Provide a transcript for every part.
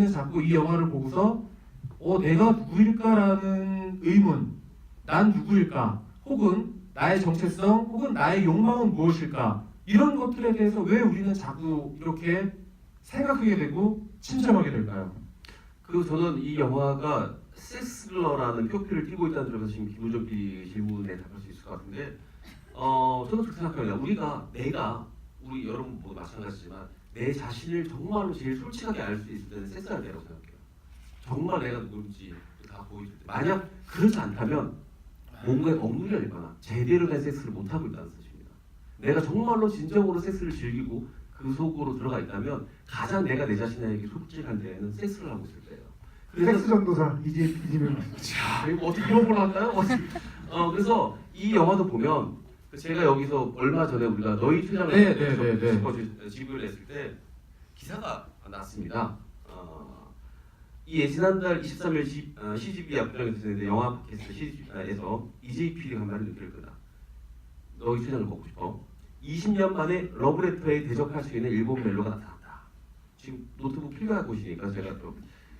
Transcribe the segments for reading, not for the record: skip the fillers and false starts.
우리는 자꾸 이 영화를 보고서 내가 누구일까라는 의문, 난 누구일까, 혹은 나의 정체성, 혹은 나의 욕망은 무엇일까, 이런 것들에 대해서 왜 우리는 자꾸 이렇게 생각하게 되고 침잠하게 될까요? 그리고 저는 이 영화가 섹스러라는 표피를 띠고 있다는 점에서 지금 김우정 PD 질문에 답할 수 있을 것 같은데, 저는 그렇게 생각합니다. 우리 여러분 모두 마찬가지지만 내 자신을 정말로 제일 솔직하게 알 수 있을 때는 섹스할 때라고 생각해요. 정말 내가 누군지 다 보여줄 때. 만약 그렇지 않다면 뭔가에 억눌려 있거나 제대로 된 섹스를 못하고 있다는 뜻입니다. 내가 정말로 진정으로 섹스를 즐기고 그 속으로 들어가 있다면 가장 내가 내 자신에게 솔직한 데에는 섹스를 하고 있을 때예요. 섹스 전도사 이제 비디면 자, 이거 어떻게 이런 걸로 할까요? 그래서 이 영화도 보면 제가 여기서 얼마 전에 우리가 너희 최장을 지구를 했을 때 기사가 났습니다. 이 지난달 23일 CGV 압구정에서 진행된 영화 팟캐스트에서 EJPD가 한 말을 느낄 거다. 너희 최장을 걷고 싶어. 20년 만에 러브레터에 대적할 수 있는 일본 멜로가 나타났다. 지금 노트북 필요할 곳이니까 제가 또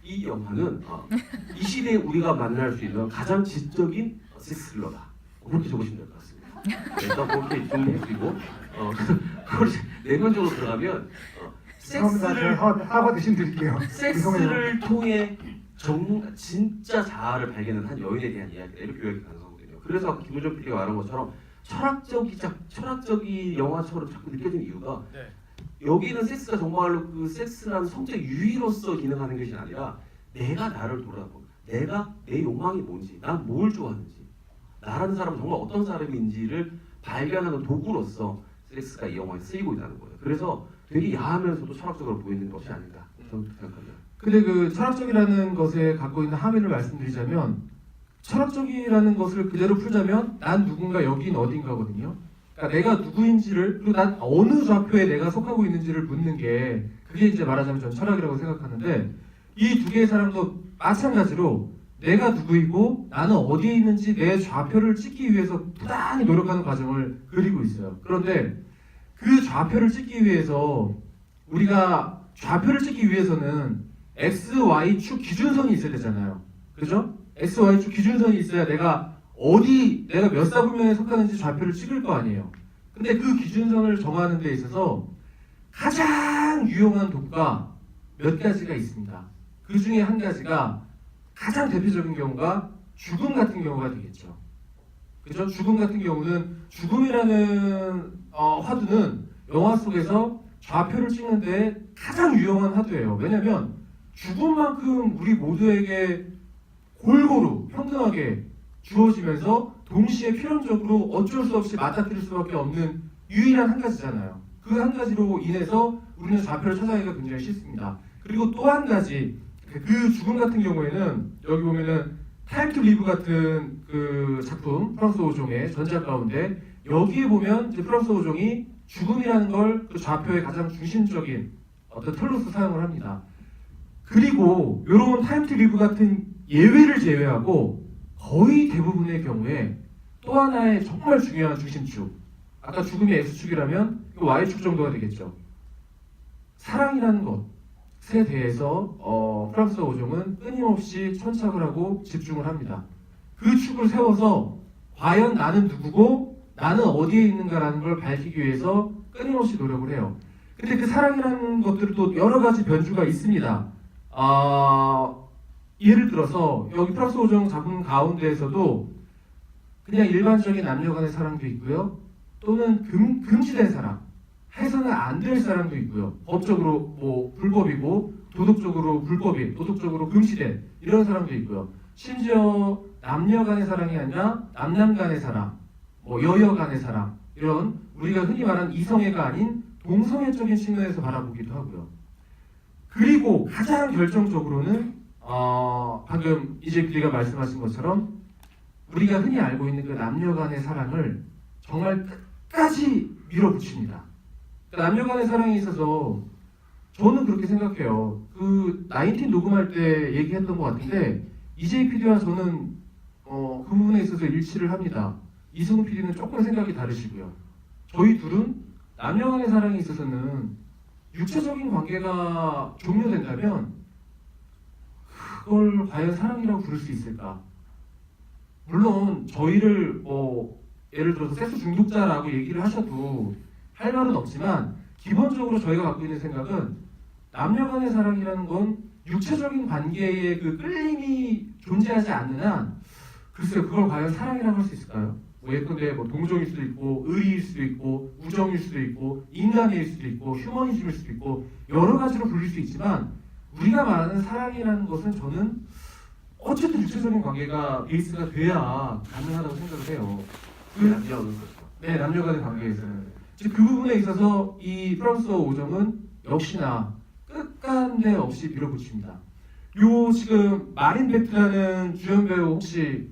이 영화는 이 시대에 우리가 만날 수 있는 가장 지적인 섹스러다. 그렇게 적으시면 될 것 같습니다. 일단 그렇게 정리해드리고 그걸 내면적으로 들어가면 섹스를 사과 대신 드릴게요. 섹스를 통해 진짜 자아를 발견한 한 여인에 대한 이야기다. 이렇게 요약이 가능하거든요. 그래서 김우정 PD가 말한 것처럼 철학적인 영화처럼 자꾸 느껴지는 이유가 여기는 섹스가 정말로 그 섹스라는 성적 유희로서 기능하는 것이 아니라 내가 나를 돌아보고 내가 내 욕망이 뭔지, 난 뭘 좋아하는지, 나라는 사람은 정말 어떤 사람인지를 발견하는 도구로서 섹스가 이 영화에 쓰이고 있다는 거예요. 그래서 되게 야하면서도 철학적으로 보이는 것이 아닌가 저는 생각합니다. 근데 그 철학적이라는 것에 갖고 있는 함의를 말씀드리자면, 철학적이라는 것을 그대로 풀자면 난 누군가 여긴 어딘가거든요. 그러니까 내가 누구인지를, 그리고 난 어느 좌표에 내가 속하고 있는지를 묻는 게, 그게 이제 말하자면 저는 철학이라고 생각하는데, 이 두 개의 사람도 마찬가지로 내가 누구이고 나는 어디에 있는지 내 좌표를 찍기 위해서 부단히 노력하는 과정을 그리고 있어요. 그런데 그 좌표를 찍기 위해서, 우리가 좌표를 찍기 위해서는 X, Y축 기준선이 있어야 되잖아요. 그죠? X, Y축 기준선이 있어야 내가 몇 사분면에 속하는지 좌표를 찍을 거 아니에요. 근데 그 기준선을 정하는 데 있어서 가장 유용한 도구가 몇 가지가 있습니다. 그 중에 한 가지가, 가장 대표적인 경우가 죽음 같은 경우가 되겠죠. 그죠? 죽음 같은 경우는, 죽음이라는 화두는 영화 속에서 좌표를 찍는데 가장 유용한 화두예요. 왜냐면 죽음만큼 우리 모두에게 골고루 평등하게 주어지면서 동시에 필연적으로 어쩔 수 없이 맞닥뜨릴 수밖에 없는 유일한 한 가지잖아요. 그 한 가지로 인해서 우리는 좌표를 찾아가기가 굉장히 쉽습니다. 그리고 또 한 가지, 그 죽음 같은 경우에는 여기 보면은 타임 투 리브 같은 그 작품, 프랑스 오종의 전작 가운데 여기에 보면 이제 프랑스 오종이 죽음이라는 걸 그 좌표의 가장 중심적인 어떤 틀로서 사용을 합니다. 그리고 이런 타임 투 리브 같은 예외를 제외하고 거의 대부분의 경우에 또 하나의 정말 중요한 중심축, 아까 죽음이 X축이라면 이 Y축 정도가 되겠죠. 사랑이라는 것에 대해서 프랑스 오종은 끊임없이 천착을 하고 집중을 합니다. 그 축을 세워서 과연 나는 누구고 나는 어디에 있는가라는 걸 밝히기 위해서 끊임없이 노력을 해요. 근데 그 사랑이라는 것들도 여러 가지 변주가 있습니다. 예를 들어서 여기 프랑스 오종 작품 가운데에서도 그냥 일반적인 남녀 간의 사랑도 있고요. 또는 금지된 사랑, 해서는 안 될 사랑도 있고요. 법적으로 뭐 불법이고 도덕적으로 불법인, 도덕적으로 금지된 이런 사랑도 있고요. 심지어 남녀 간의 사랑이 아니라 남남 간의 사랑, 뭐 여여 간의 사랑, 이런 우리가 흔히 말하는 이성애가 아닌 동성애적인 측면에서 바라보기도 하고요. 그리고 가장 결정적으로는 방금 EJPD가 말씀하신 것처럼 우리가 흔히 알고 있는 그 남녀 간의 사랑을 정말 끝까지 밀어붙입니다. 그러니까 남녀 간의 사랑에 있어서 저는 그렇게 생각해요. 그 19 녹음할 때 얘기했던 것 같은데 EJPD와 저는 그 부분에 있어서 일치를 합니다. 이승훈 PD는 조금 생각이 다르시고요. 저희 둘은 남녀 간의 사랑에 있어서는 육체적인 관계가 종료된다면 그걸 과연 사랑이라고 부를 수 있을까? 물론 저희를 뭐 예를 들어서 섹스 중독자라고 얘기를 하셔도 할 말은 없지만 기본적으로 저희가 갖고 있는 생각은 남녀 간의 사랑이라는 건 육체적인 관계의 그 끌림이 존재하지 않는 한 글쎄요, 그걸 과연 사랑이라고 할 수 있을까요? 뭐 예컨대 뭐 동정일 수도 있고 의리일 수도 있고 우정일 수도 있고 인간일 수도 있고 휴머니즘일 수도 있고 여러 가지로 불릴 수 있지만 우리가 말하는 사랑이라는 것은 저는 어쨌든 육체적인 관계가 베이스가 돼야 가능하다고 생각을 해요. 남녀는 거죠. 네, 남녀 간의 관계에서는. 즉 그 부분에 있어서 이 프랑스어 5정은 역시나 끝간데 없이 밀어붙입니다. 요 지금 마린 베트라는 주연 배우 혹시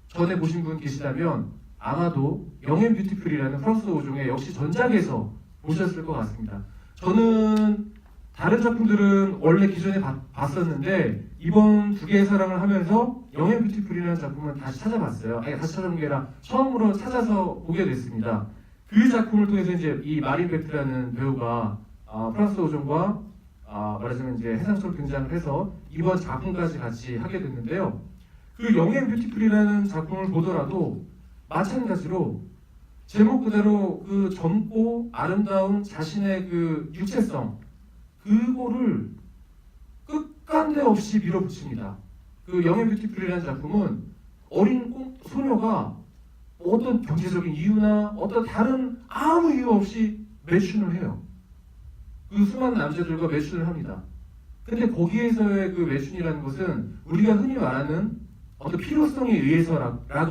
전에 보신 분 계시다면 아마도 영앤 뷰티풀이라는 프랑스어 5종의 역시 전작에서 보셨을 것 같습니다. 저는 다른 작품들은 원래 기존에 봤었는데 이번 두 개의 사랑을 하면서 영앤 뷰티풀이라는 작품을 다시 찾아봤어요. 아니 다시 찾아본 게 아니라 처음으로 찾아서 보게 됐습니다. 그 작품을 통해서 이제 이 마린 베트라는 배우가 프랑스 오종과 말하자면 이제 해상처럼 등장을 해서 이번 작품까지 같이 하게 됐는데요. 그 영앤 뷰티풀이라는 작품을 보더라도 마찬가지로 제목 그대로 그 젊고 아름다운 자신의 그 육체성 그거를 끝간데 없이 밀어붙입니다. 그 영앤 뷰티풀이라는 작품은 어린 소녀가 어떤 경제적인 이유나 어떤 다른 아무 이유 없이 매춘을 해요. 그 수많은 남자들과 매춘을 합니다. 근데 거기에서의 그 매춘이라는 것은 우리가 흔히 말하는 어떤 필요성에 의해서라고